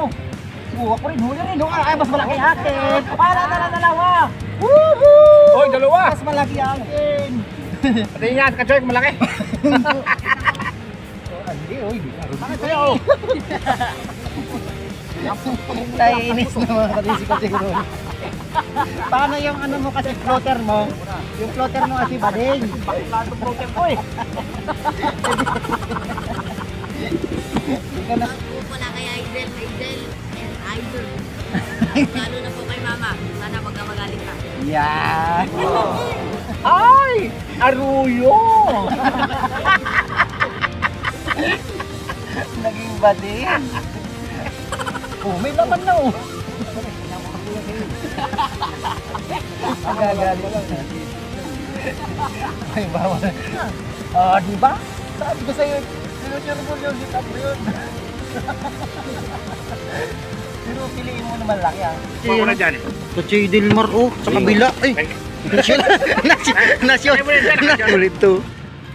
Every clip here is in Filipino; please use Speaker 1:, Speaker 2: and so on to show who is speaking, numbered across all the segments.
Speaker 1: mo. Ako rin, huli rin. Ay, mas malaki akin. Para dalawa. Woohoo!
Speaker 2: Oy, dalawa.
Speaker 1: Mas malaki akin.
Speaker 2: Pati yan, Kachoy, malaki.
Speaker 1: Hindi, oy. Bakit sa'yo? Naiinis na mga kadisi ko siguro. Paano yung ano mo kasi floater mo? Yung floater mo kasi bading.
Speaker 2: Bakit lahat ng floater ko eh?
Speaker 3: Po na kay Idol and Idol. Lalo na po kay Mama. Sana wag ka magalit ka.
Speaker 1: Yan.
Speaker 2: Ay! Aruyo!
Speaker 1: Naging bading. Oh, may laman na oh. Ang gagaling lang. Ay, bawal. Di ba? Sabi ko sa'yo, sinunod mo yung sit-up mo yun. Pero piliin mo naman laki ah.
Speaker 2: Kuha ko na dyan.
Speaker 1: Kachay Dilmar oh, sa kabila. Ay, nasyon. Ulit to.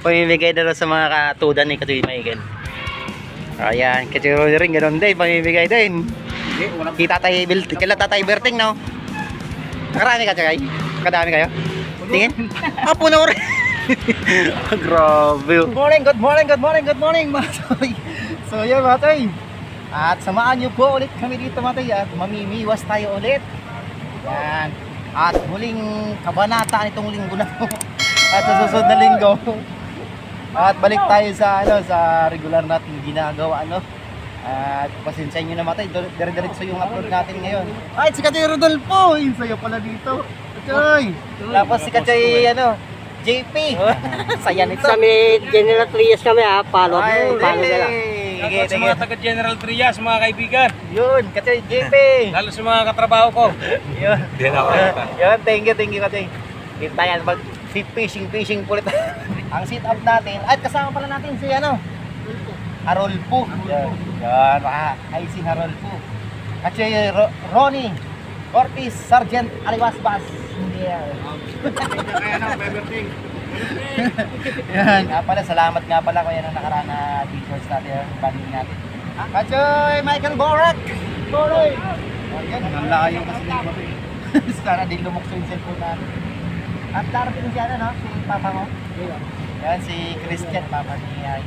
Speaker 1: Pamimigay na sa mga katudan ni Katuy Michael. Ayan, Kachay rin, ganun din, pamimigay din. Kita tayo, kailan tatay Berting, no? Nakarami ka, Kachay? Kadami kayo? Tingin? Puno rin. Grabe. Good morning, mga toy. So, yun, mga toy. At samahan niyo po ulit kami dito, mga toy, at mamimiwas tayo ulit. Yan. At huling kabanata nitong linggo na to. At sa susunod na linggo. At balik tayo sa sa regular natin ginagawa At pasensya nyo na matay, dire-diretso yung upload natin ngayon. Ay, si Kachay Rodolfo! Yung sayo pala dito. Kachay! Tapos si Kachay, JP! Saya nito.
Speaker 3: Sa may General Trias kami follow
Speaker 1: Ay,
Speaker 3: nila.
Speaker 1: sige,
Speaker 2: Sa mga taga General Trias, mga kaibigan.
Speaker 1: Yun, Kachay, JP!
Speaker 2: Lalo sa mga katrabaho ko.
Speaker 1: Yun.
Speaker 2: Hindi na ako.
Speaker 1: Yun, thank you, Kachay. Kita yan, fishing ulit. Ang sit up natin, at kasama pala natin si Harolpo. Yan, IC Harolpo. Kachay Ronnie Ortiz, Sergeant Aliwasbas. Yeah. Yan, pala, salamat nga pala ko yan ang nakaraan na videos natin, yung banding natin. Kachay Michael Borak! Borak! Yan, ang layo kasi din mo. Sana din lumukso yung cellphone natin. At darating siya si papa mo. Yan, si Christian, papa ni Ay.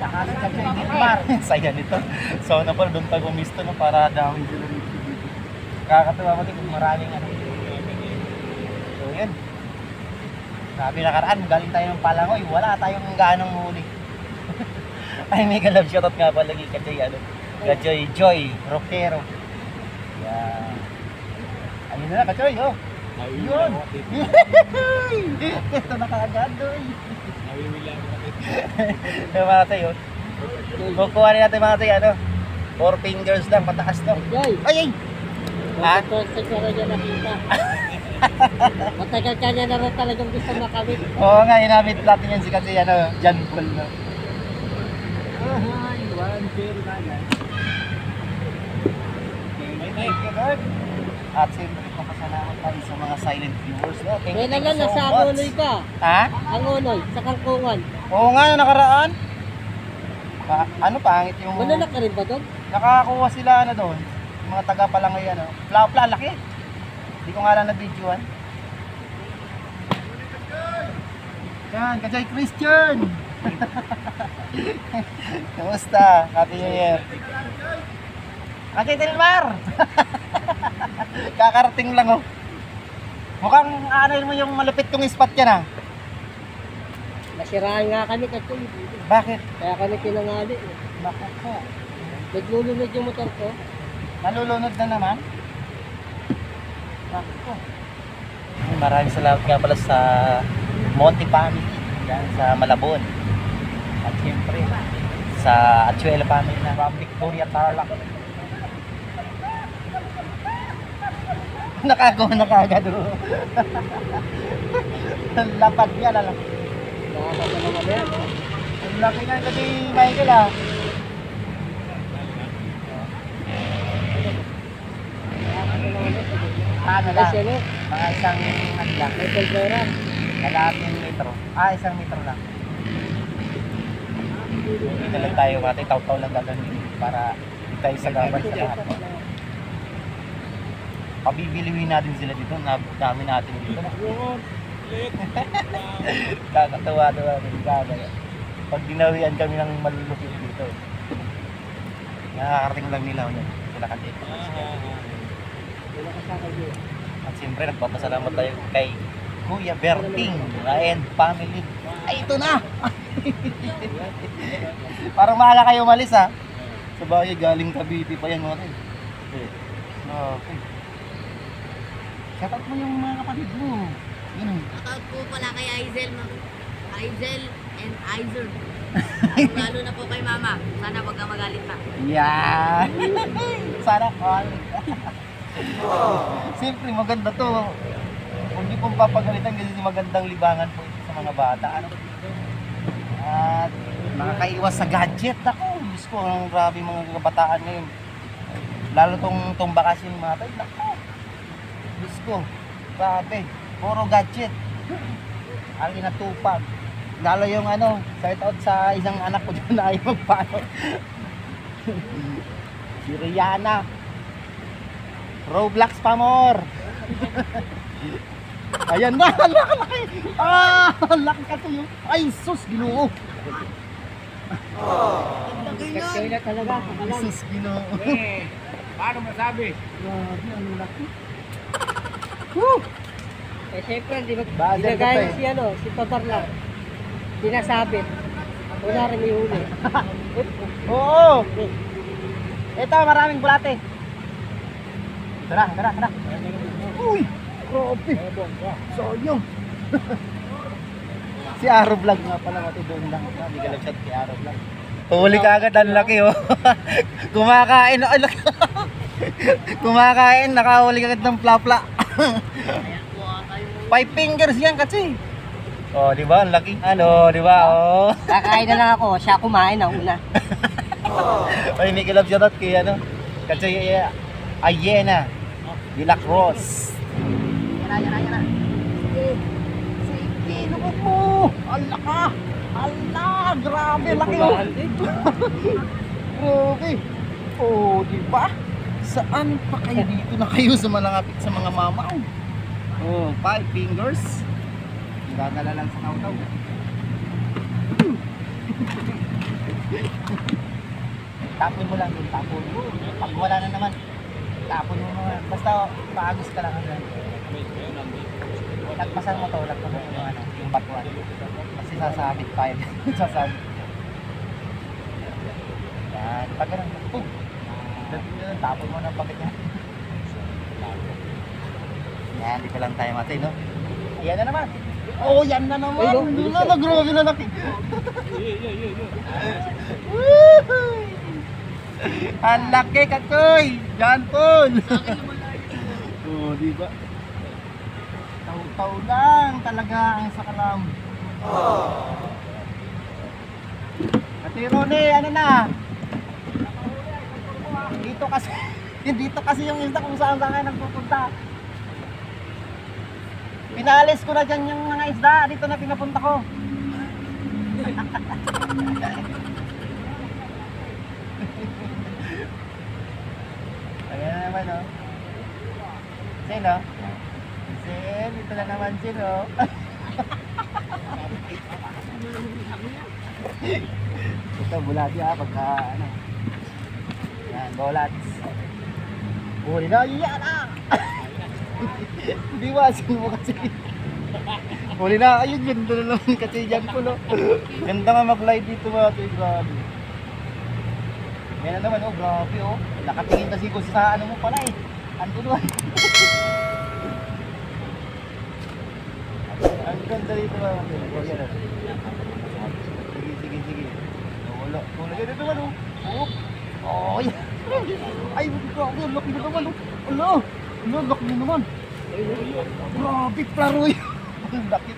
Speaker 1: Nakasal ka siya, Dilmar. Saya nito. So, na pala, doon tayo gumisto para dawin sila dito. Kakatuwa mo din kung maraming So, yun. Sabi nakaraan, galing tayo ng Palangoy, wala tayong ganong huli. Ay, mega love shoutout nga pala kay Kachay, Kachay Joy Roquero. Yan. Ayun na, Kachay, Yun! Ito na kaagad, mga tayo. Kukuha rin natin mga tayo, 4 fingers lang, pataas to. Ay!
Speaker 3: Matagal ka na nakita. Matagal ka na rin talagang gusto makamit.
Speaker 1: Oo nga, inamit natin yan si kasi John Paul na. Ay, 1-0 na yan. Thank you, Lord. At siyempre, papasalamat tayo sa mga silent viewers. Thank you
Speaker 3: Kaya
Speaker 1: so
Speaker 3: nasa
Speaker 1: much.
Speaker 3: Angonoy ka.
Speaker 1: Ha?
Speaker 3: Angonoy, sa Kangkungan.
Speaker 1: Oo nga, nakaraan. Pangit yung...
Speaker 3: Manalak ka rin ba doon?
Speaker 1: Nakakuha sila doon. Mga taga Palangay Pla, laki. Hindi ko nga lang na-videoan. Yan, Kachay Christian. Kamusta? Happy New Year. Kachay Dilmar. Kakarating lang Mukhang mo yung malupit kong spot yan
Speaker 3: Nasiraan nga kami kasi.
Speaker 1: Bakit?
Speaker 3: Kaya kami tinangali.
Speaker 1: Bakit po?
Speaker 3: Naglulunod yung motor ko.
Speaker 1: Nalulunod na naman? Bakit po? Maraming salamat nga pala sa Monty Family yan, sa Malabon. At siyempre sa Achuela Family na Victoria Tarlac. Nakagawa na kaagad Ang lapad niya lang. Ang laki nga kasi Michael Ano lang? Mga isang lang. Kalahating metro. Isang metro lang. Dito lang tayo, taw-taw lang gagawin para tayo sa gabat sa lahat. Pabibiliwin natin sila dito, dami natin dito. Kakatawa-tawa ng gagaya. Pag dinawian kami ng malulupit dito, nakakarating lang nila yun. Sila kasi. At siyempre, nagpapasalamat tayo kay Kuya Berting and family. Ay, ito na! Parang maaga kayo umalis ha. Sa bagay, galing Cavite pa yan mga tayo. Okay. Shout out mo yung mga kapatid mo. Yun.
Speaker 3: Shoutout po pala kay Aizel, Aizel and Aizer. Lalo na po kay Mama. Sana wag ka magalit pa.
Speaker 1: Yeah! Sana all. Siyempre, maganda to. Kung di pong papagalitan kasi magandang libangan po ito sa mga bata. Ano? At nakakaiwas sa gadget. Ako, Diyos ko, ang grabe mga kabataan ngayon. Lalo tong bakasyon mga tayo. Ako, Diyos ko, grabe. Puro gadget. Ang inatupag. Lalo yung ano, shout out sa isang anak ko dyan na ayaw magpano. Si Rihanna. Roblox pa more. Ayan na, laki. Laki ka sa'yo. Ay, sus, ginoo.
Speaker 2: Kaya na talaga.
Speaker 1: Sus, ginoo.
Speaker 2: Paano masabi?
Speaker 1: Grabe, ang laki.
Speaker 4: Eh, siyempre, di ba,
Speaker 1: Buzzer ka pa
Speaker 4: ginagaya
Speaker 1: eh.
Speaker 4: si, si Totor lang. Sinasabit. Wala rin yung huli.
Speaker 1: Oo. Ito, maraming bulate. Tara. Uy, grabe. Sayang. Si Aro Vlog nga pala, mati doon lang. Hindi ka lang chat kay Aro Vlog. Huli ka agad, ang laki oh. Kumakain, ay laki. Kumakain, nakahuli ka agad ng plapla. 5 fingers yan kasi. Oh, di ba? Ang laki. Ano, di ba? Oh.
Speaker 4: Kakain na lang ako, siya kumain na una.
Speaker 1: Ay, Mickey Love shoutout kay ano. Kasi Ayena de la Cruz. Yan. Sige, lukot mo. Ala ka. Ala, grabe, laki oh. Grabe. Oh, di ba? Saan pa kayo dito na kayo sa malapit sa mga mamaw? Oh, 5 fingers. Dadala lang sa kautaw. Tapon mo lang dun, tapon. Pag wala na naman, tapon mo naman. Basta paagos ka lang hanggang. Lagpasan mo to, lagpasan mo yung batuan. Kasi sasabit tayo. Sasabit. Yan, pag ganun, tapon mo ng pakit niya. Yan, dito lang tayo matay, no? Yan na naman. Oh, yan na naman. Hindi na, grabe na laki. Ang laki, Katoy. Yan po. Oh, di ba? Taw-taw lang talaga ang sakalam. Ate Rone, ano na? Dito kasi yung isda kung saan kayo nagpupunta. Pinalis ko na dyan yung mga isda. Dito na pinapunta ko. Ayan na naman, oh. Sin, oh. Sin, ito na naman, Sin, oh. Ito, bulati, ah, pagka, ano. Yan, bolats. Huli na, iyan, ah. Hindi wasin mo kasi. Huli na, ayun, ganda na naman kasi dyan po, no. Ganda nga mag-live dito, mga ito, grabe. Yan na naman, oh, grabe, oh. Nakatingin kasi ko sa ano mo pala, eh. Ando doon. Ang ganda dito, mga ito. Sige. Wala. Wala ka dito, ano. Oh, yan. Ay, grabe, ang laki na naman, oh. Ala, laki na naman. Grabe, plaroy. Ang laki.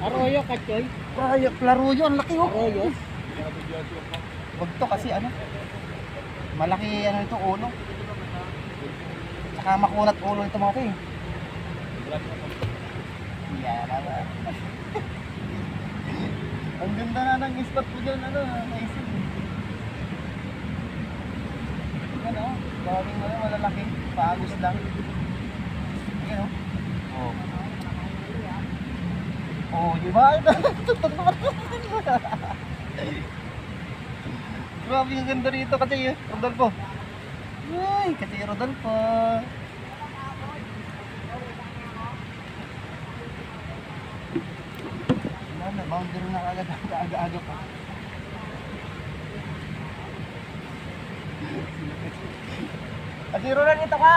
Speaker 4: Arroyo, Katyoy.
Speaker 1: Plaroy, ang laki, oh.
Speaker 4: Arroyo.
Speaker 1: Wag to kasi ano, malaki ano ito ulo. Saka makunat ulo nito mga ito eh. Yan naman. Ang ganda na ng spot ko dyan, ano, naisip. Daming malalaki. Paagos lang. Ayan o. Oh. Oh, di ba? Grabe yung ganda rito kasi Rodolfo. Ay, kasi Rodolfo. Wala na, boundary na agad, aga-aga pa. Kasi Ronan, ito ka!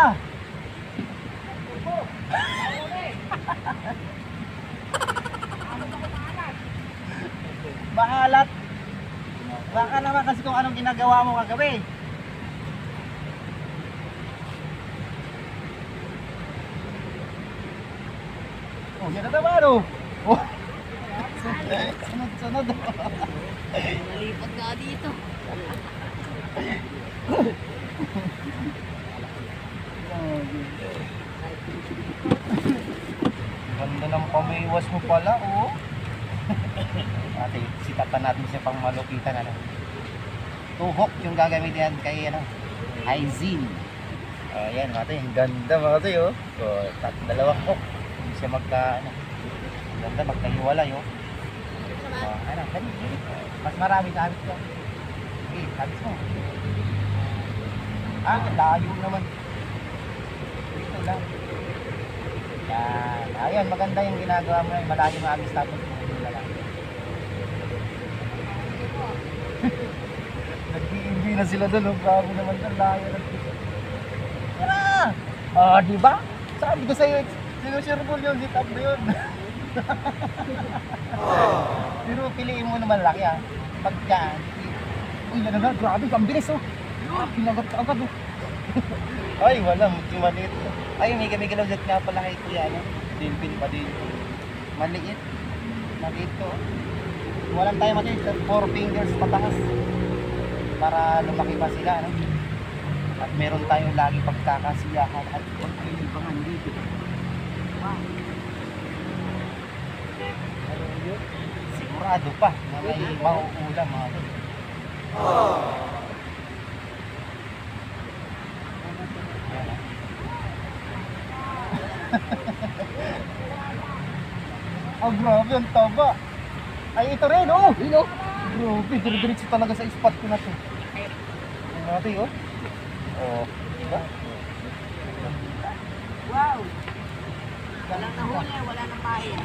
Speaker 1: Maalat. Baka naman kasi kung anong ginagawa mo kagabi. Oh, yan na naman oh. Oh. Sunod.
Speaker 3: Nalipat ka dito.
Speaker 1: Ganda ng pamiwas mo pala oh. Ate, sikatan natin siya pang malupitan ano. Tuhok yung gagamitin natin kay ano, Hyzin. Ayan ate, ang ganda mga ate oh. So, dalawang hook. Hindi siya magka ano. Ang ganda magkahiwalay oh. Ano, ganito. Mas marami sabit ko. Okay, sabit mo. Layo naman. Dito lang. Yan. Ayan, maganda yung ginagawa mo yung malayo na agis tapos mo lang. Nag-i-enjoy na sila doon, grabe naman doon, layo na dito. Tara! Diba? Sabi ko sa'yo, sinusureball yung hit up na yun. Pero piliin mo naman laki Pag dyan, uy, yan na, grabe, ang bilis oh. Pinagat ka agad oh. Ay, wala, medyo maliit. Ay, may galawjat nga pala kay kuya, ano? Dilpin pa din. Maliit. Maliit to. Walang tayo mati, 4 fingers pataas. Para lumaki pa sila, ano? At meron tayong lagi pagkakasiyahan at pagkaibangan dito. Wow. Sigurado pa na may mauulam mga ito. Oh, grabe, ang taba. Ay, ito rin, oh! Ino? Grabe, dire-diretso talaga sa spot ko na ito. Ano natin, oh? Oh, diba?
Speaker 3: Wow! Walang nahuli, wala nang paya.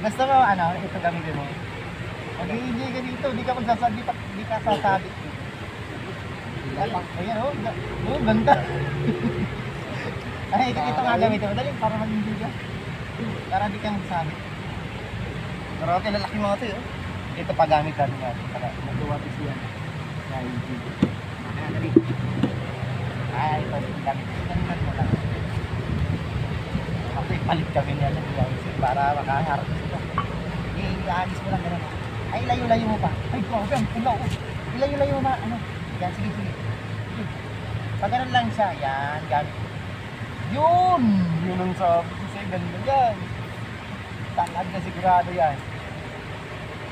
Speaker 1: Gusto mo, ano, ito gamitin mo? Mag-i-enjoy ka dito, di ka magsasabit, di ka sasabit. Ayan, oh, ganda. Ay, ito nga gamitin mo. Dali, para mag-enjoy ka. Para di ka magsabit. Pero okay, lalaki mga ito, oh. Ito pagamit natin nga. Para mag-duwatis yan. Dali. Ay, ito, gamit. Ganyan mo lang. Okay, palit kami niya sa duwatis para makaharap sila. I-aalis mo lang gano'n. Ay, layo-layo mo pa. Ay, grabe, ang pula, oh. Ilayo-layo mo pa, ano. Yan, sige. Pag ganun lang siya, yan, gamit. Yun ang sabi ko sa'yo, ganda yan. Tangad na sigurado yan.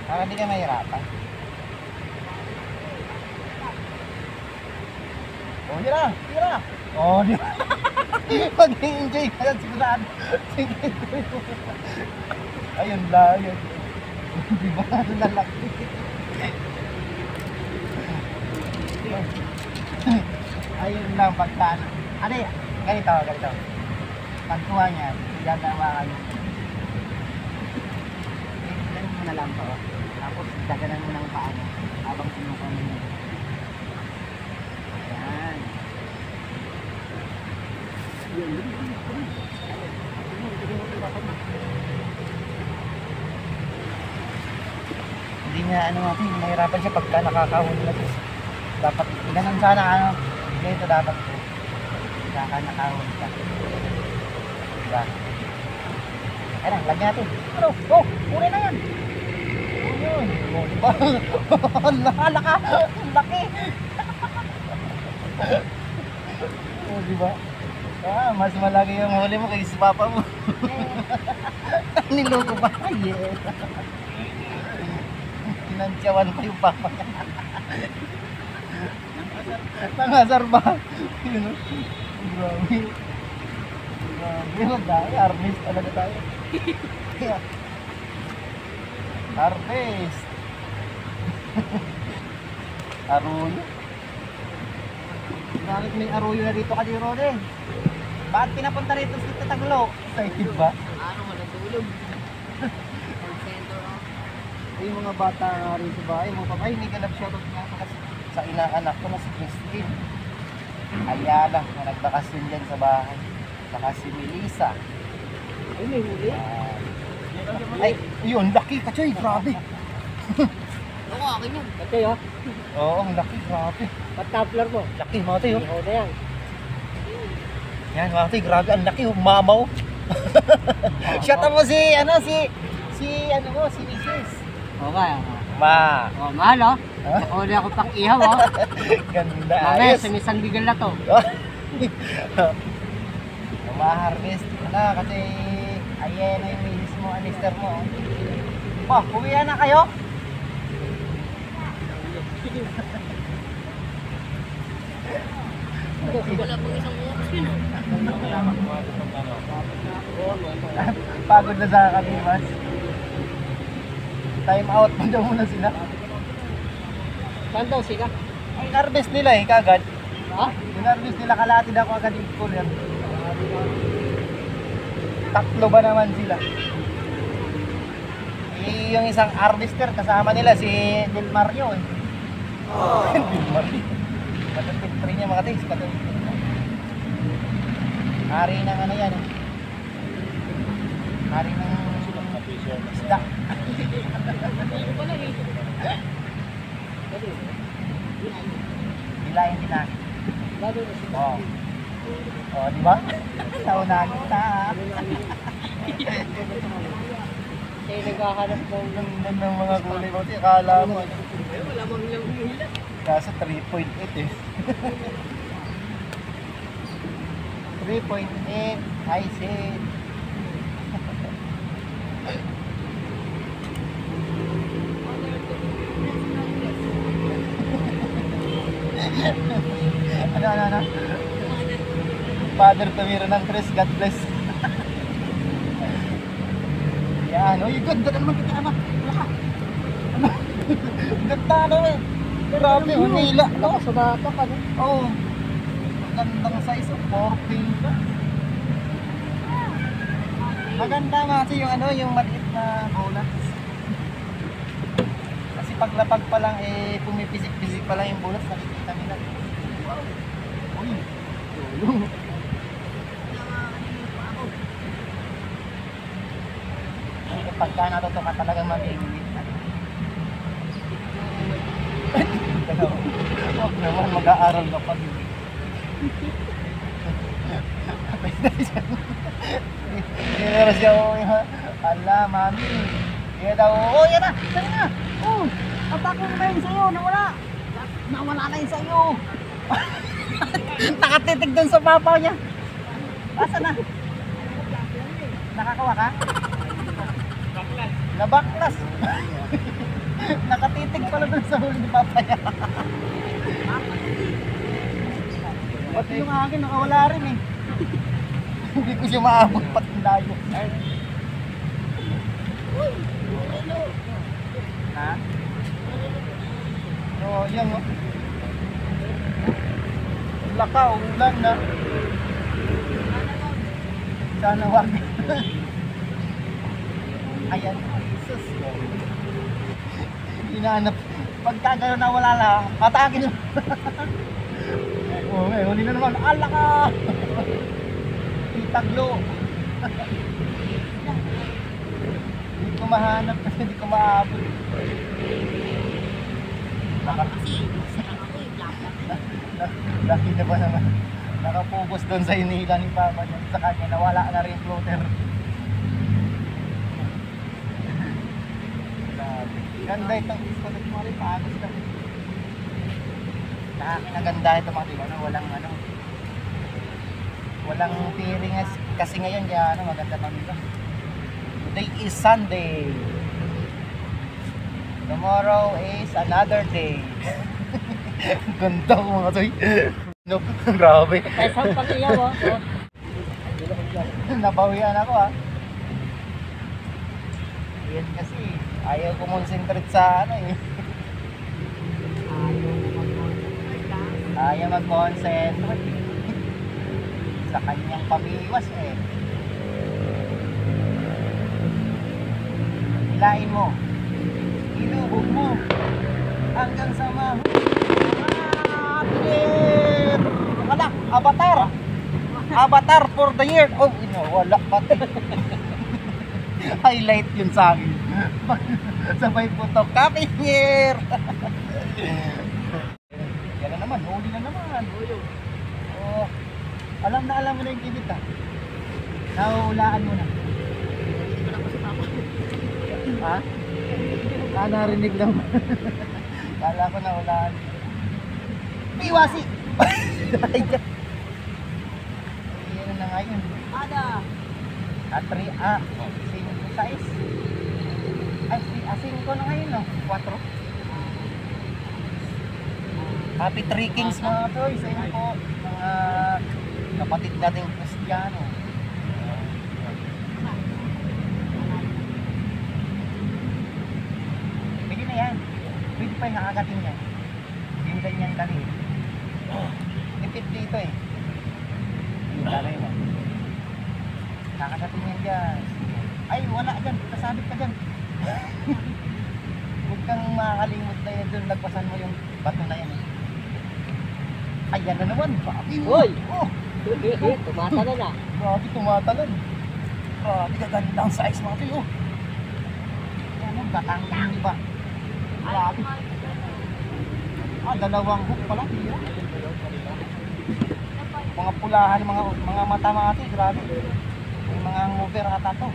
Speaker 1: Para hindi ka mahirapan. Oh, yun na. Oh, di ba? Mag-enjoy ka yan, sigurado. Sige. Ayun lang, yun. Di ba? Lalaki. Ayun lang pagkano. Ano yan? Ganito. Pagkuha niya, yan na kayo. Ganun mo na lang to. Tapos daganan mo ng paano habang sinuka mo niya. Ayan. Hindi niya mahirapan siya pagka nakakahuli na siya. Dapat ganun sana ganito dapat po. Saka nakahuli ka. Diba? Ayan, lagyan natin. Ano? Oh, uli na yan. Yun. Oh, diba? Laki. Oh, diba? Mas malaki yung huli mo kaysa papa mo. Niloko ba? Yeah. Tinansyawan pa yung papa niya. Nangasar ba? Yun, no? Grabe. Grabe, magdaya. Harvest talaga tayo. Harvest. Arroyo. Bakit may arroyo na dito ka di Rode? Bakit pinapunta rito si Tataglo? Excited ba?
Speaker 3: Ano mo natulog? Call center ako.
Speaker 1: Yung mga bata nga rin sa bahay, mga papay, may ganap shoutout nga pala sa inaanak ko na si Christine Ayala na nagbakasyon dyan sa bahay. Saka si Melissa.
Speaker 4: Ay, may huli.
Speaker 1: Ay, yun, laki ka Choy, grabe.
Speaker 3: Ako, akin yun.
Speaker 4: Ito yun.
Speaker 1: Oo, ang laki, grabe.
Speaker 4: Pataplar mo.
Speaker 1: Laki mga tayo.
Speaker 4: Ihaw na yan.
Speaker 1: Yan mga tayo, grabe, ang laki, mamaw. Shoutout mo si, si Mrs.
Speaker 4: Okay.
Speaker 1: Ma.
Speaker 4: Oh, mahal oh. Nakuli ako pang ihaw oh.
Speaker 1: Ganda,
Speaker 4: Mamaya,
Speaker 1: ayos.
Speaker 4: sumisandigal na to.
Speaker 1: Ma-harvest na kasi ayan na yung misis mo, anister mo. Oh, uwian na kayo?
Speaker 3: Wala pang isang oras yun.
Speaker 1: Pagod na sa kanimas. Time out mo daw muna sila.
Speaker 4: Saan daw sila?
Speaker 1: Ang harvest nila eh, kagad.
Speaker 4: Ha?
Speaker 1: Yung harvest nila kalahati na ako agad yung cooler. Tatlo ba naman sila? Eh, yung isang harvester kasama nila si Del Mario eh. Del Mario. Katapit rin niya mga tayo. Hari ng ano yan eh. Hari ng isda. Hilayin din natin.
Speaker 4: Lalo na sila.
Speaker 1: Oo. Oh, di ba? Naunahan kita.
Speaker 4: Kaya naghahanap ng
Speaker 1: Ganda ng mga kulay mo. Akala mo.
Speaker 3: Wala mang ilang umila.
Speaker 1: Kaso 3.8 eh. 3.8. I said. Ano? Father Tumira ng Chris, God bless. Yan, oy, ganda ka naman kita anak. Wala ka. Ano? Ganda naman. Grabe, humila.
Speaker 4: Ako, sumatak ano?
Speaker 1: Oo. Magandang size of 14 ka. Maganda nga kasi yung ano, yung maliit na bulas. Kasi paglapag pa lang eh pumipisik-pisik pa lang yung bulas, nakikita nila. Wow. Uy. Tulong. Pagka natuto ka talagang mamimili. Huwag naman, mag-aaral ka pa. Pero siya, ala, mami. Kaya daw, oh, yan na, saan na? Oh, atake na yun sa'yo, nawala. Nawala na yun sa'yo. Nakatitig dun sa papaw niya. Asa na? Nakakawa ka? Nabaklas. Nakatitig pala dun sa huli ni papa niya. Pati yung akin, nakawala rin eh. Hindi ko siya maabot pati layo. Ha? So, yan o. Lakaw, ulan na. Sana wag. Ayan, Jesus. Hinahanap. Pagka gano'n na wala na, atake nyo. Oo, huli na naman. Ala ka! Taglo. Hindi ko mahanap kasi hindi ko maabot.
Speaker 3: Kasi, sarang ako yung black.
Speaker 1: Laki na ba naman? Nakapokus doon sa inila ni Papa niya. Sa kanya, nawala na rin yung floater. Grabe. Ganda itong disco. Ito mga rin, paagos ka. Nakakinaganda ito mga diba? Walang tiring kasi ngayon kaya maganda pamilya. Today is Sunday. Tomorrow is another day. Ganda ko mga toy. No, grabe.
Speaker 4: Ay, saan pang iyaw, oh.
Speaker 1: Nabawian ako ah. Yan kasi, ayaw ko concentrate sa ano eh. Ayaw mag-concentrate sa kanyang pamiwas eh. Hilain mo. Ilubog mo. Hanggang sa mahuli. Wala, avatar. Avatar for the year. Oh, wala pati. Highlight yun sa akin. Sabay putok. Happy year. Yan na naman, huli na naman. Oh, alam mo na yung kibit ah. Nahuhulaan mo na. Ha? Narinig lang. Kala ko nahulaan. Piwasi! Yan na nga yun.
Speaker 3: Ada.
Speaker 1: A3, 5, 6. Ay, 5 na ngayon no? 4. Happy Three Kings mga toy, sa inyo po, mga kapatid nating Kristiyano. Pwede na yan. Pwede pa yung nakakating yan. Yung ganyan kali. Tipid dito eh. Yung talay mo. Nakakating yan dyan. Ay, wala dyan. Kasabit ka dyan. Huwag kang makakalimot na yan doon. Nagpasan mo yung bato na yan. Ayan na naman.
Speaker 4: Uy!
Speaker 1: Oh!
Speaker 4: Tumatala na.
Speaker 1: Grabe, tumatalon. Grabe, gaganda ang size mga kayo. Ano, gatang-tang ba? Grabe. Dalawang hook pala. Tira. Mga pulahan, mga mata mga ito. Grabe. May mga mover ata to.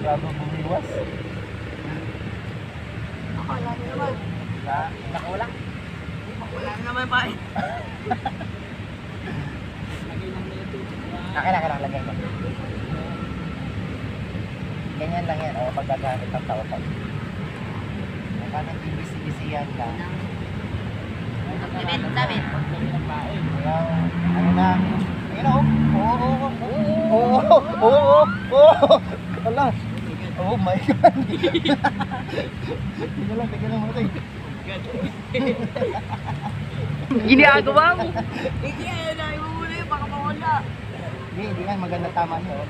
Speaker 1: Grabe bumiwas.
Speaker 3: Wala na naman.
Speaker 1: Nakawala.
Speaker 3: Wala na naman pa eh.
Speaker 1: Kailangan lagay ko. Ganyan lang yan. O, pagkagamit ng tao pa. Parang ibisi-bisiyan ka.
Speaker 3: Sabit.
Speaker 1: Ayaw, ano na. Ayun o. Oo. Ala. Oh my God. Tingnan lang mo ito.
Speaker 4: Ginagawa mo.
Speaker 3: Hindi, ayaw na. Imumuna yun. Baka mawala.
Speaker 1: Hindi nga. Maganda tama niyo.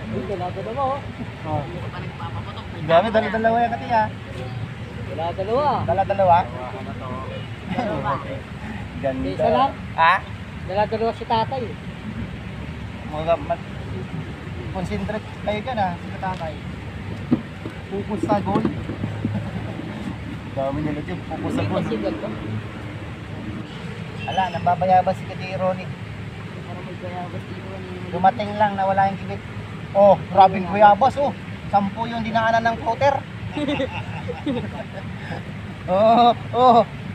Speaker 4: Dito, lato na mo.
Speaker 1: Oh.
Speaker 3: Hindi ko pa nagpapaputok.
Speaker 1: Grabe, dala-dalawa yan kati ha.
Speaker 4: Wala dalawa.
Speaker 1: Dala-dalawa.
Speaker 3: Dalawa.
Speaker 1: Ganda.
Speaker 4: Isa lang?
Speaker 1: Ha?
Speaker 4: Dala-dalawa si tatay.
Speaker 1: Concentrate kayo dyan ha, sa tatay. Focus sa goal. Dami nila dyan, focus sa goal.
Speaker 4: Sigal ko.
Speaker 1: Ala, nababayabas si Kati Ronnie.
Speaker 3: Para magbayabas dito.
Speaker 1: Dumating lang na wala yung kibit. Oh, grabing bayabas oh. 10 yung dinaanan ng floater.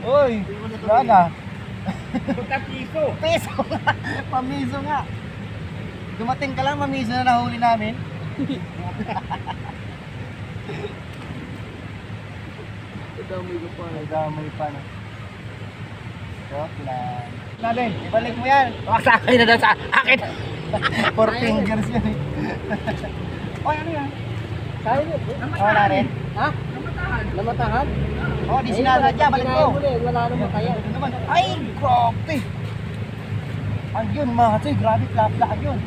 Speaker 1: Oy, wala.
Speaker 2: Pagka-piso.
Speaker 1: Piso nga, pamiso nga. Dumating ka lang, mamiso na nahuli namin. Damay pa na. Joke lang. Natin, ibalik mo yan.
Speaker 2: Sa akin na daw, sa akin.
Speaker 1: 4 fingers yan eh. Oy, ano yan?
Speaker 4: Sa'yo yun.
Speaker 1: Wala rin.
Speaker 4: Ha? Namatahan?
Speaker 1: Oh, di sinadya, balik mo.
Speaker 4: Wala naman kaya.
Speaker 1: Ano naman? Ay, grabe. Ayun mga toy, grabe plapla yun.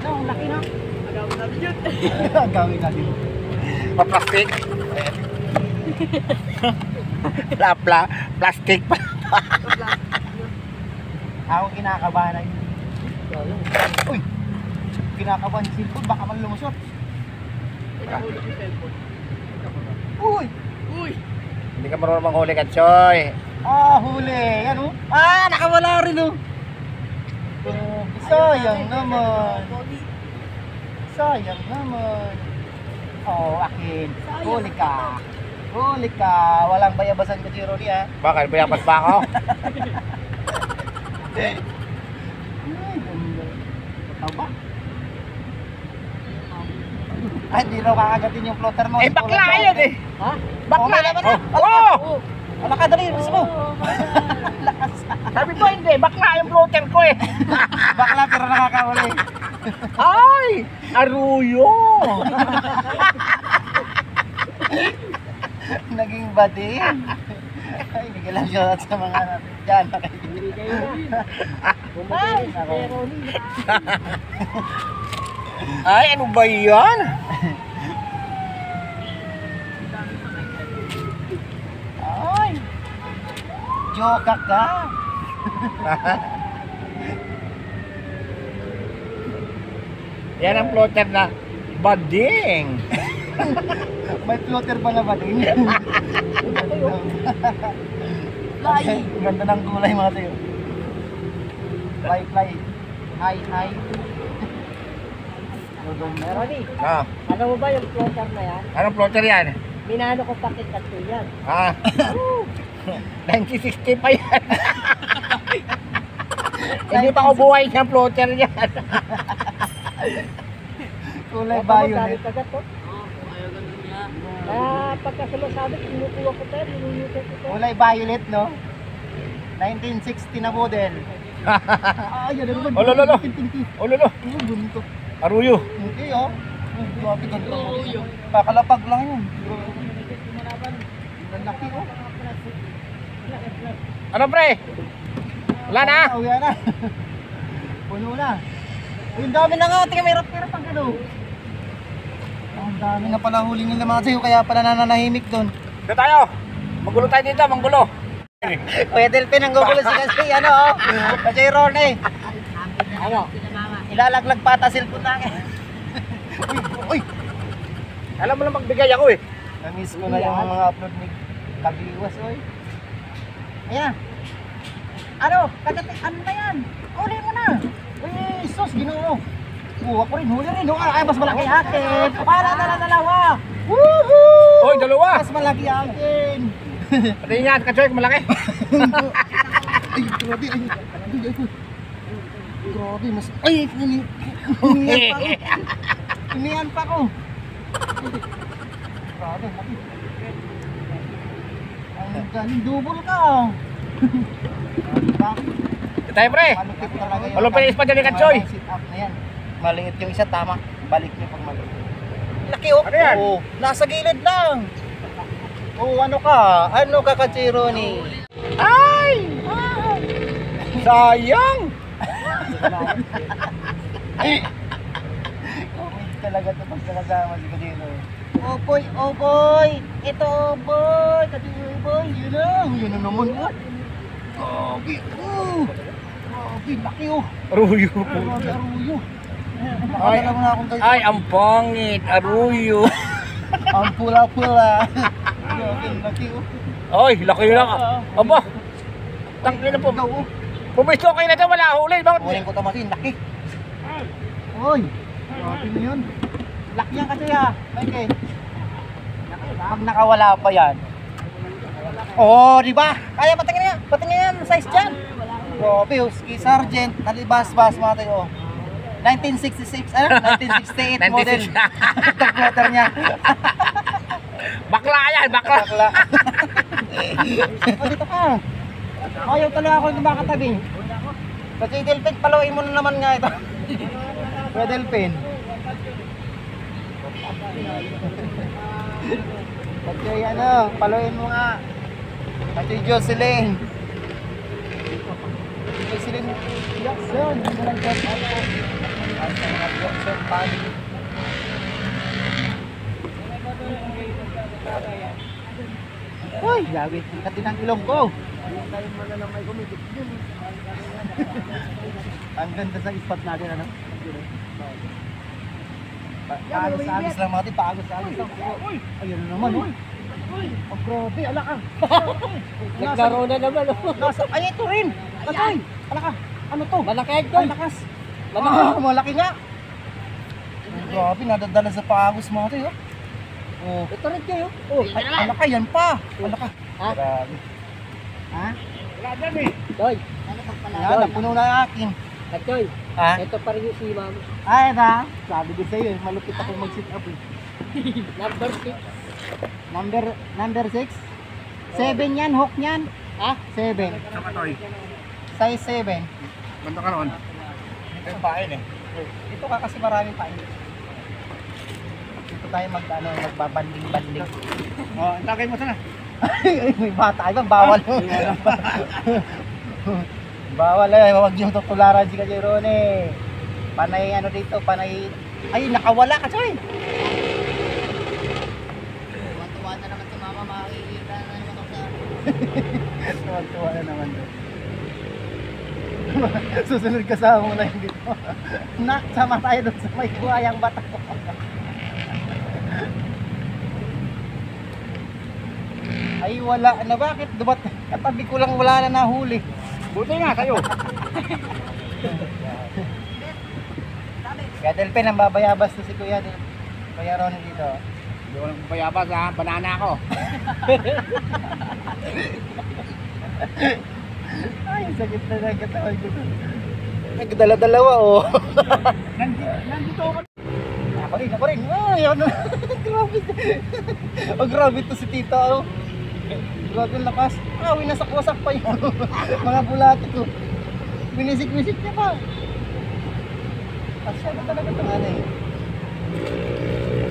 Speaker 1: Ano, ang laki na. Agawin natin yun. Agawin natin.
Speaker 2: Pa-plastic. Plastic pa.
Speaker 1: Ako kinakabahan na yun. Uy! Kinakabahan yung cellphone, baka man lumusot. Uy!
Speaker 2: Hindi ka marunong manghuli ka, Choy.
Speaker 1: Huli! Yan oh! Nakawala rin oh! Sayang naman! Sayang naman! Akin! Huli ka! Huli ka! Walang bayabasan ka, Chiroli ha!
Speaker 2: Bakit? Bayabas ba ako?
Speaker 1: Aba. Ay, hindi raw kakagatin yung floater mo.
Speaker 2: Eh, bakla yan eh.
Speaker 4: Ha?
Speaker 2: Bakla.
Speaker 1: Okay naman na.
Speaker 2: Oh!
Speaker 1: Wala ka, dali. Gusto mo. Lakas.
Speaker 2: Sabi ko hindi, bakla yung floater ko eh.
Speaker 1: Bakla pero nakakahuli.
Speaker 2: Ay! Aruyo!
Speaker 1: Naging bading. Ay, bigyan lang shoutout sa mga natin dyan.
Speaker 4: Ay,
Speaker 1: Ako.
Speaker 2: Ay, ano ba yan?
Speaker 1: Ay. Joke ka.
Speaker 2: Yan ang floater na bading.
Speaker 1: May floater ba na bading?
Speaker 3: Fly.
Speaker 1: Ganda ng kulay mga tayo. Fly, fly. Hi, hi.
Speaker 4: Ronnie,
Speaker 2: Ah,
Speaker 4: alam mo ba yung floater na yan?
Speaker 2: anong floater yan?
Speaker 4: Minano ko pakit at yan.
Speaker 2: Ah, 1960 pa yan. Hindi pa ako buhay ng floater yan.
Speaker 1: Kulay
Speaker 4: Baka
Speaker 1: violet.
Speaker 4: magalit agad to.
Speaker 3: Oh, ayaw ganun niya.
Speaker 4: Pagka sumasabi, kinukuha ko tayo, ninunutin ko tayo.
Speaker 1: Kulay violet, no? 1960 na model. Ah, yan na naman.
Speaker 2: Olololo. Ololo,
Speaker 1: Ano, bunto.
Speaker 2: aruyo.
Speaker 1: Hindi, oh. Grabe, ganda.
Speaker 3: Oo, yun.
Speaker 1: Kakalapag lang yun. Ang laki, oh.
Speaker 2: Ano pre? Wala na?
Speaker 1: Uwi na. Puno na. Uy, ang dami na nga. Tingnan, may hirap-hirap ang gano. Ang dami na pala huli nila mga sayo, kaya pala nananahimik doon.
Speaker 2: Dito tayo. Magulo tayo dito, manggulo.
Speaker 1: Kuya Delpin, ang gugulo si kasi, ano, oh. Kasi Ron, eh.
Speaker 4: Ano?
Speaker 1: Ilalaglag pa ata cellphone na. Uy, uy.
Speaker 2: Alam mo lang magbigay ako eh.
Speaker 1: Namiss ko na yung mga upload ni Kabiwas, oy. Ayan. Ano? Ano na yan? Huli mo na. Uy, sus, ginoo. Ako rin, huli rin. Ay, mas malaki akin. Para dalawa. Woohoo!
Speaker 2: Hoy, dalawa.
Speaker 1: Mas malaki akin.
Speaker 2: Pati yan, katsoy, malaki.
Speaker 1: Ay, grabe. Ay, grabe, mas... Ay, hinihan pa ako. Hinihan pa ako. Grabe, laki. Ang galing, double ka. Diba?
Speaker 2: Dito tayo pre.
Speaker 1: Malupit talaga yun.
Speaker 2: Wala pa yung espadya ni Katsoy.
Speaker 1: Sit up na yan. Maliit yung isa, tama. Balik niyo pag maliit. Laki, oh.
Speaker 2: Ano yan?
Speaker 1: Oo, nasa gilid lang. Oo, ano ka? Ano ka, Katsiro ni?
Speaker 2: Ay! Sayang!
Speaker 1: Comment talaga ito pag nakasama si Katsiro. Oh boy, oh boy! Ito, oh boy! Katsiro, boy! Yun lang! Yun na naman, oh! Grabe! Grabe, laki, oh!
Speaker 2: Aruyo.
Speaker 1: Grabe, aruyo!
Speaker 2: Ay,
Speaker 1: Nakadala mo na akong
Speaker 2: ay, ang pangit. Aruyo.
Speaker 1: ang pula-pula! Grabe, laki, oh!
Speaker 2: Ay, laki lang. Aba. Tangin na po.
Speaker 1: Ikaw, oh!
Speaker 2: Pumisto kayo na ito, wala huli. Bakit?
Speaker 1: Kunin ko tamasin, laki! Oy! Grabe mo yun! Laki yan kasi, ah! Mike, pag nakawala pa yan. Oh, di ba? Kaya patingin yan, size dyan. Grabe, oh, ski sergeant, nalibas-bas mga tayo. 1966, ano? 1968 model.
Speaker 2: 1960.
Speaker 1: Itong motor niya.
Speaker 2: Bakla yan, bakla.
Speaker 1: Bakla. Oh, dito ka. Ayaw talaga ako yung makatabi. Kasi Delpin, paluin mo na naman nga ito. Kuya Delpin. Kasi ano, paluin mo nga. Kasi Jocelyn. Jocelyn Jackson. Ano lang dyan? Ano sa mga Jackson family. Uy, grabe. Kati ng ilong ko. Ang ganda sa spot natin, ano? Paagos-agos lang mga paagos-agos lang. Ayun na naman, oh. Oh, grabe, ala ka.
Speaker 4: Naglaro na naman.
Speaker 1: Nasa, ay, ito rin. Katoy, ala ka. Ano to?
Speaker 4: Malaki ito.
Speaker 1: Ay, lakas. Malaki nga. Grabe, nadadala sa paagos mga tayo. Oh.
Speaker 4: Ito rin kayo.
Speaker 1: Oh, ay, ala ka, yan pa. Ala ka.
Speaker 4: Ha?
Speaker 1: Grabe. Ha?
Speaker 2: Wala dyan eh.
Speaker 4: Doy.
Speaker 3: Ano pag pala?
Speaker 1: Yan, napuno na yung akin.
Speaker 4: Kachoy,
Speaker 1: Ha?
Speaker 4: ito pa rin yung si ma'am.
Speaker 1: Ay, na. Sabi ko sa'yo, malupit ako mag-sit up eh.
Speaker 4: Number 6.
Speaker 1: Number 6? 7 yan, hook yan.
Speaker 4: Ha?
Speaker 1: 7.
Speaker 2: Sa katoy.
Speaker 1: Size 7.
Speaker 2: Banda ka ron. Ito yung pain eh.
Speaker 1: Ito ka kasi maraming pain. Dito tayo magbabanding-banding.
Speaker 2: Oh, intagay mo sana.
Speaker 1: Ay, may bata iba, bawal. Bawal eh, huwag yung tutularan si Kajirone. Panay ano dito, panay... Ay, nakawala ka, Choy!
Speaker 3: Tuwan-tuwa na naman si mama, makikita na naman ako sa...
Speaker 1: Tuwa na naman doon. Susunod ka sa muna yung dito. Nak, sama tayo doon sa may buhayang bata ko. Ay, wala na. Bakit? Dubat, katabi ko lang wala na nahuli.
Speaker 2: Buti nga kayo.
Speaker 1: Kaya Delpin, ang babayabas to si Kuya Ronnie dito.
Speaker 2: Hindi ko lang payabas ha. Banana ako.
Speaker 1: Ay, sakit na ng katawan ko. Nagdala-dalawa, oh.
Speaker 2: Nandito ako.
Speaker 1: Ako rin. Ay, ano. Grabe. Oh, grabe to si tita, oh. Grabe ang lakas. Ah, winasak-wasak pa yung mga bulati ko. Winisik-wisik niya pa. Asya na talaga ito, ano eh.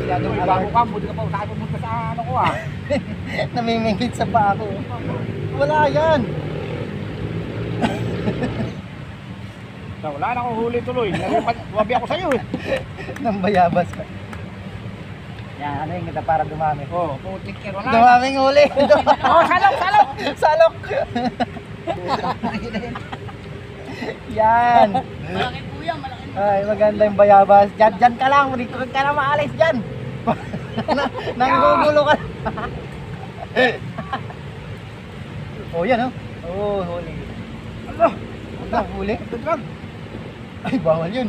Speaker 1: Masyadong
Speaker 2: Bago
Speaker 1: alam.
Speaker 2: ka, buti ka pa. Saan pumunta sa ano ko ah.
Speaker 1: Namimingit sa paa ko. Wala yan.
Speaker 2: Wala na akong huli tuloy. Wabi ako sa'yo eh.
Speaker 1: Nang bayabas ka. Yan, ano yung kita para dumami.
Speaker 2: Oh, putik ka wala.
Speaker 1: Dumaming huli.
Speaker 2: Oh, salok, salok.
Speaker 1: Salok. Yan.
Speaker 3: Malaki po yan, malaki.
Speaker 1: Ay, maganda yung bayabas. Diyan ka lang. Hindi ka na maalis dyan. Nanggugulo ka. Oh, yan oh. Oh, huli.
Speaker 2: Ano?
Speaker 1: Ano, huli?
Speaker 2: Dagdag.
Speaker 1: Ay, bawal yun.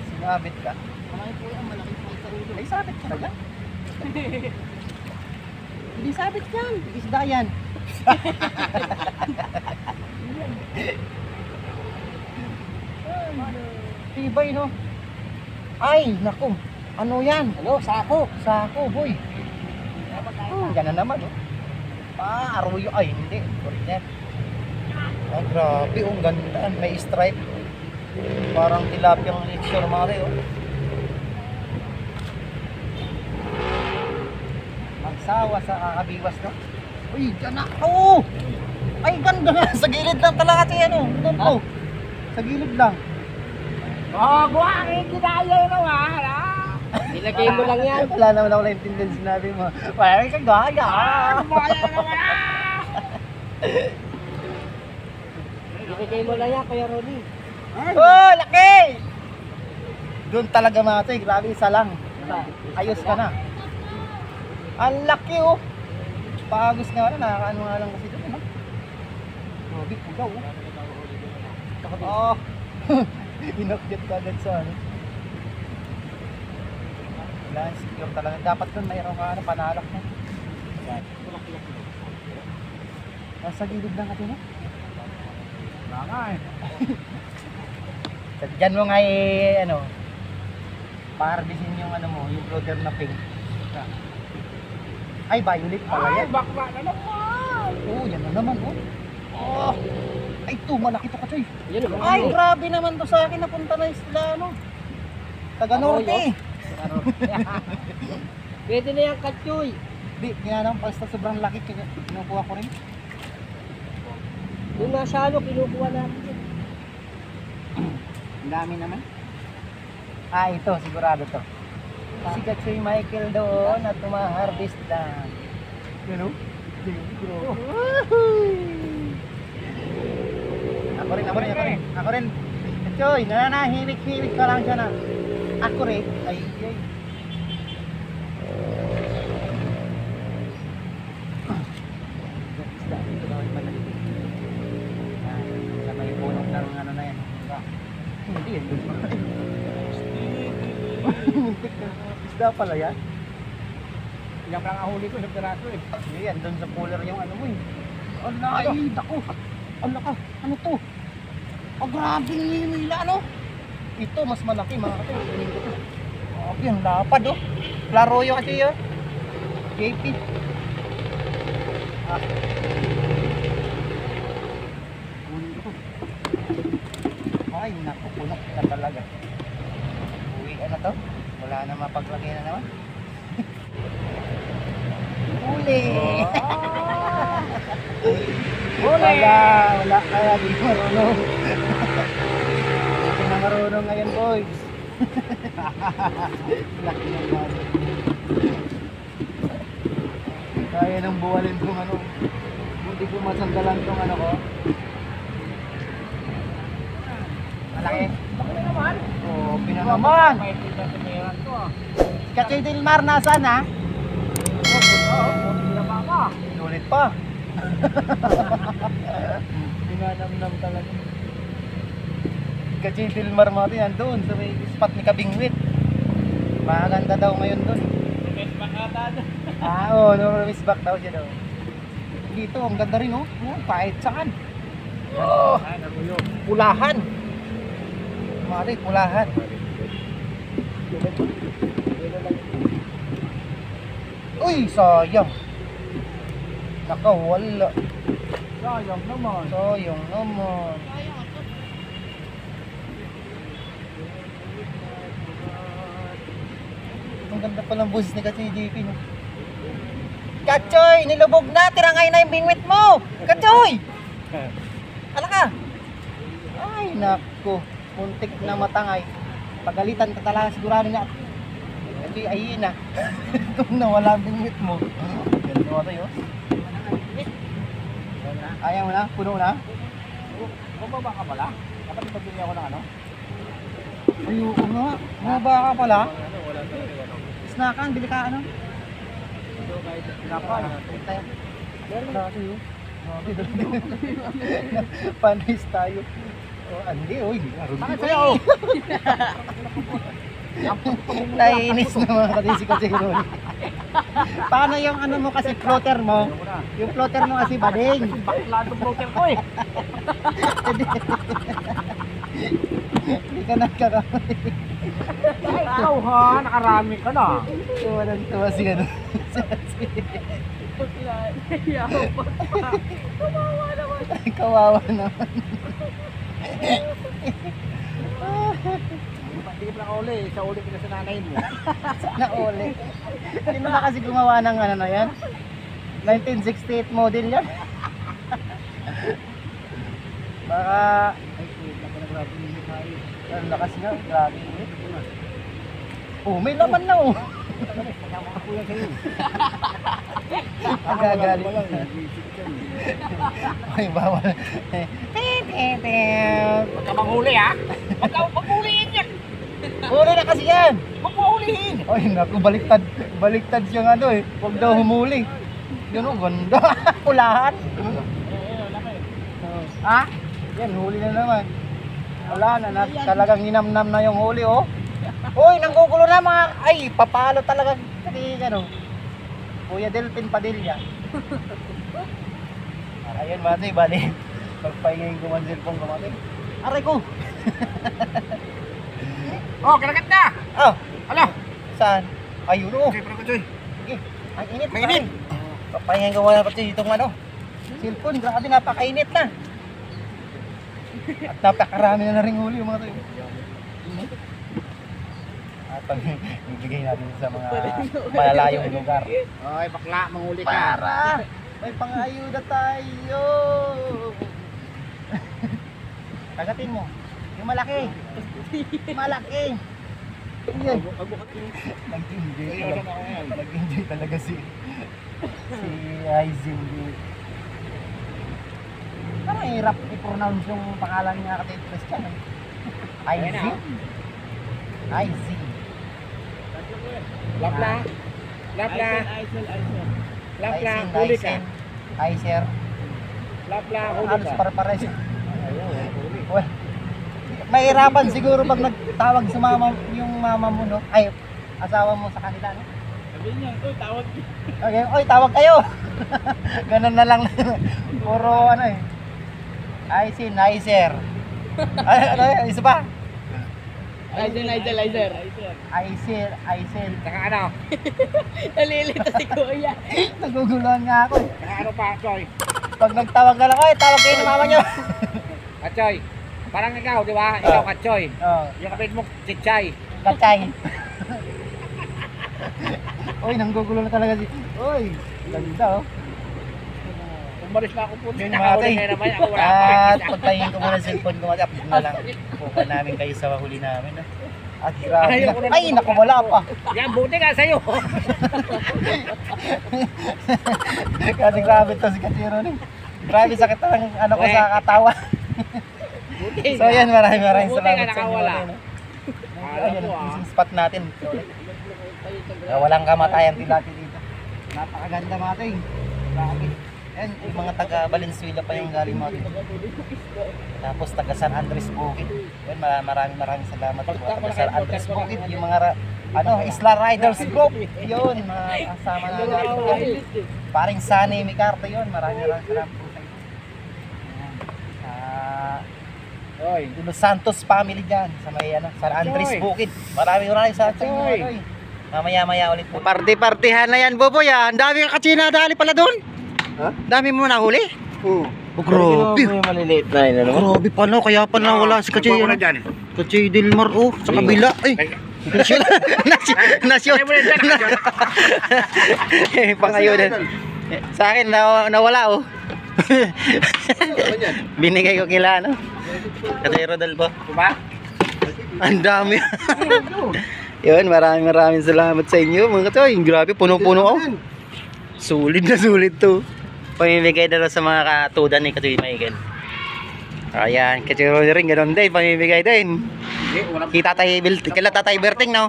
Speaker 1: Sinabit ka.
Speaker 3: Malaki po yan, malaki po sa ulo.
Speaker 1: Ay, sabit ka na dyan. Hindi sabit yan. Isda yan. Tibay, no? Ay, naku. Ano yan?
Speaker 4: Ano? Sako.
Speaker 1: Sako, boy. Oh, yan na naman, oh. Ah, aruyo. Ay, hindi. Original. Ah, grabe. Oh, ang ganda. May stripe. Parang tilapia ang lechor, mare, oh. Magsawa sa kakabiwas, no? Uy, dyan na. Oo! Ay, ganda nga. Sa gilid lang talaga siya, ano? Doon po. Sa gilid lang.
Speaker 2: Oh, buhangin kinaya yun naman ah.
Speaker 4: Nilagay mo lang yan.
Speaker 1: Wala naman ako naintindihan sinabi mo. Wala ka gaya.
Speaker 2: Buhangin naman ah.
Speaker 4: Nilagay mo lang yan, Kuya Ronnie.
Speaker 1: Oh, laki! Doon talaga matay. Grabe, isa lang. Ayos ka na. Ang laki, oh. Pagos nga na. Nakakaano nga lang kasi doon, no? Grabe, kugaw, oh. Oh. Inakyat ka agad sa ano. Wala, secure talaga. Dapat doon mayroon ka ano, panalak mo. Yan. Nasa gilid lang natin, no?
Speaker 2: Wala nga eh.
Speaker 1: Diyan mo nga ano, paharbisin yung ano mo, yung floater na pink. Ay, violet pala
Speaker 2: Ay,
Speaker 1: yan.
Speaker 2: bakla na naman.
Speaker 1: Oo, yan na naman, oh. Oh. Ay, ito, malaki to, Kachoy.
Speaker 4: Yan o.
Speaker 1: Ay, grabe naman to sa akin. Napunta na sila, ano. Taga Norte.
Speaker 4: Pwede na yan, Kachoy.
Speaker 1: Di, kinanang basta sobrang laki. Kinukuha ko rin.
Speaker 4: Yung nasa ano, kinukuha natin yan.
Speaker 1: Ang dami naman. Ah, ito, sigurado to. Si Kachoy Michael doon at tumaharvest lang. Yan o? Ako rin. Kachoy, nananahimik-himik ka lang siya na. Ako rin. Ay. Isda, dito daw yung malaki. Sa may punong ng ano na yan. Hindi yan. Muntik na. Isda pala yan.
Speaker 2: Ilang lang ang huli ko sa piraso eh.
Speaker 1: Hindi yan, doon sa cooler yung ano mo eh. Ay, naku. Ano ka? Ano to? Oh, grabe yung hila, ano? Ito, mas malaki mga kapatid. Kunin ko to. Grabe, ang lapad, oh. Klaro yun kasi yun. JP. Ah. Kunin ko to. Ay, naku, punak na talaga. Uwian na to. Wala na mapaglagay na naman. Huli!
Speaker 2: Huli!
Speaker 1: Wala kaya di marunong. Hindi na marunong ngayon, boys. Laki ng bali. Kaya nang buwalin kung ano. Hindi ko masanggalan tong ano ko. Malaki.
Speaker 2: Bakit naman?
Speaker 1: Oo, pinanaman.
Speaker 2: May tinatimiran to ah.
Speaker 1: Kachoy Dilmar, nasaan ha?
Speaker 2: Oo, buti na mama.
Speaker 1: Inulit pa. Pinanamnam talaga. Kachoy Dilmar mo natin nandun sa may spot ni Kabingwit. Maganda daw ngayon dun.
Speaker 2: Lumis makatan.
Speaker 1: Oo, no release back daw siya daw. Dito, ang ganda rin oh. Kahit saan. Oh,
Speaker 2: Ay, naruyo.
Speaker 1: pulahan. Mari, pulahan. Uy, sayang. Nakawala.
Speaker 2: Sayang naman.
Speaker 1: Sayang naman. Ang ganda pa ng boses ni Kachoy JP, no? Kachoy, nilubog na. Tirangay na yung bingwit mo. Kachoy! Ala ka! Ay, nako. Muntik na matangay. Pagalitan ka talaga sigurado na. Kachoy, ayun na. Kung nawala ang bingwit mo. Ganda mo tayo. Ayaw mo na? Puno na?
Speaker 2: Bumaba ka pala? Dapat ipabili ako ng ano?
Speaker 1: Ay, oo nga. Bumaba ka pala.
Speaker 2: Ano, wala talaga ano.
Speaker 1: Snackan, bili ka ano?
Speaker 2: Sinapay.
Speaker 1: Tayo. Meron na ako yun. Panis tayo. Oh, hindi, oy.
Speaker 2: Bakit sa'yo?
Speaker 1: Naiinis na mga katisi kasi Ronnie. Paano yung ano mo kasi floater mo? Yung floater mo kasi bading.
Speaker 2: Bakla itong broker ko eh.
Speaker 1: Hindi ka nagkakamali.
Speaker 2: Ay, ikaw ha, nakarami ka na.
Speaker 1: Walang tuwa si ano. Kawawa naman.
Speaker 2: Hindi ka lang uli, sa uli ka sa nanay mo.
Speaker 1: Sana uli. Sino na kasi gumawa ng ano na yan? 1968 model yan. Baka... Ay, naku na grabe yung tayo. Ang lakas nga, grabe yung init. Oh, may laman na oh.
Speaker 2: Ako yan sa'yo.
Speaker 1: Ang gagaling. Ay, bawal.
Speaker 2: Huwag ka manghuli ha. Huwag ka maghulihin yan.
Speaker 1: Huli na kasi yan.
Speaker 2: Huwag mo hulihin.
Speaker 1: Ay, naku, baliktad. Baliktad siyang ano eh. Huwag daw humuli. Yun oh, ganda. Pulahan. Ha? Yan, huli na naman. Wala na, talagang ninamnam na yung huli oh. Uy, nanggugulo na mga, ay, papalo talaga kasi ano. Kuya Delphin Padilla. Ayun, mati, bali. Pagpahingayin ko man cellphone ko, mati. Aray ko!
Speaker 2: Oh, kalagat na.
Speaker 1: Oh,
Speaker 2: Hala.
Speaker 1: saan? Ayun oh.
Speaker 2: Okay, pero kachoy.
Speaker 1: Sige, ang init.
Speaker 2: Mainit.
Speaker 1: Papahingayin ko muna kasi itong ano. Cellphone, grabe, napakainit na. At napakarami na ring huli yung mga to. At pag ibigay natin sa mga malalayong lugar.
Speaker 2: Ay, bakla, manghuli ka.
Speaker 1: Para may pangayuda tayo. Kagatin mo. Yung malaki. Malaki. Yan. Nag-enjoy talaga. Nag-enjoy talaga si Aizen. Parang hirap i-pronounce yung pangalan niya kasi Christian. Aizen. Aizen.
Speaker 2: Lapla. Lapla. Lapla,
Speaker 1: Aizen,
Speaker 2: huli ka.
Speaker 1: Aizen. Aizer.
Speaker 2: Lapla, huli
Speaker 1: Halos
Speaker 2: ka.
Speaker 1: para-pares. Well, mahirapan siguro pag nagtawag sa mama, yung mama mo, no? Ay, asawa mo sa kanila, no?
Speaker 2: Sabihin niya, ito, tawag.
Speaker 1: Okay, oy, tawag kayo. Ganun na lang. Puro ano eh. Aizen, Aizer. Ano, isa pa?
Speaker 4: Aizel, Aizel, Aizel.
Speaker 1: Aisel.
Speaker 2: Saka ano?
Speaker 4: Nalilito si Kuya.
Speaker 1: Naguguluhan nga ako.
Speaker 2: Saka ano pa, Choy?
Speaker 1: Pag nagtawag ka lang, ay, tawag kayo ng mama nyo.
Speaker 2: Kachoy. Parang ikaw, di ba? Ikaw, Kachoy.
Speaker 1: Oh,
Speaker 2: Yung kapit mo, Chichay.
Speaker 1: kachay. Uy, nanggugulo na talaga si... Uy, ganda oh.
Speaker 2: Umalis na ako po.
Speaker 1: Yun
Speaker 2: Nakahuli
Speaker 1: mga
Speaker 2: ngayon naman. Ako wala
Speaker 1: At
Speaker 2: pa.
Speaker 1: pagtayin ko muna sa cellphone ko, update na lang. Pupunta namin kayo sa huli namin. At grabe
Speaker 2: Ayaw ko
Speaker 1: na.
Speaker 2: na
Speaker 1: Ay, naku, wala pa.
Speaker 2: Yan, buti ka sa'yo.
Speaker 1: Kasi grabe to si Katiro ni. Grabe sakit ng ano ko sa katawa.
Speaker 2: Buti
Speaker 1: So yan, maraming
Speaker 2: Buti
Speaker 1: salamat
Speaker 2: ka
Speaker 1: sa inyo.
Speaker 2: nakawala.
Speaker 1: Martin.
Speaker 2: Alam
Speaker 1: Ayan,
Speaker 2: mo
Speaker 1: yung spot natin. Walang kamatayan tilapia dito. Napakaganda mating. Grabe. Yan, yung mga taga Valenzuela pa yung galing mga dito. Tapos taga San Andres Bukid. Yan, maraming salamat po. Taga San Andres Bukid, yung mga Isla Riders Group. Yun, mga kasama na natin. Paring Sunny Micarta yun. Maraming salamat po sa inyo.
Speaker 2: Oy.
Speaker 1: Los Santos family dyan sa may San Andres
Speaker 2: Choy.
Speaker 1: Bukid. Maraming salamat sa inyo.
Speaker 2: Choy.
Speaker 1: Choy. Mamaya ulit po. Party-partihan na yan, Boboy. Ang dami kang katsina dali pala doon.
Speaker 2: Ha?
Speaker 1: Dami mo nahuli?
Speaker 2: Oo.
Speaker 1: Oh, grabe.
Speaker 2: maliliit na yun,
Speaker 1: Grabe pa no, kaya pa nawala si Kachi.
Speaker 2: Nagbago na dyan.
Speaker 1: Kachi Dilmar sa kabila. Ay, nasyon. Pangayunan. Sa akin nawala oh. Binigay ko kila ano. Kachi Rodolfo.
Speaker 2: Diba?
Speaker 1: Ang dami. Yun, maraming salamat sa inyo mga katoy. Grabe, puno-puno oh. Sulit na sulit to. Pamimigay na lang sa mga katudan ni Katoy Michael. Ayan, Kachiro rin, ganun din, pamimigay din. Kita tayo, kila Tatay Berting, no?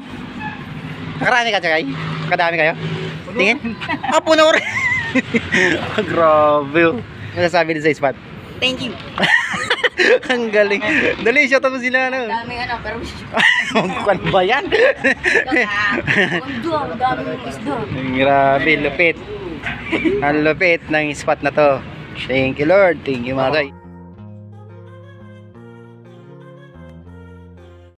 Speaker 1: Nakarami ka, Tsakay? Kadami kayo? Tingin? Ah, puno rin. Grabe, oh. Ano sasabi din sa spot?
Speaker 3: Thank you.
Speaker 1: Ang galing. Dali, shot mo sila, ano?
Speaker 3: Daming pero
Speaker 1: Magkukan ba yan?
Speaker 3: ang daming isda.
Speaker 1: Grabe, lupit. Ang lupit ng spot na to. Thank you, Lord. Thank you, mga toy.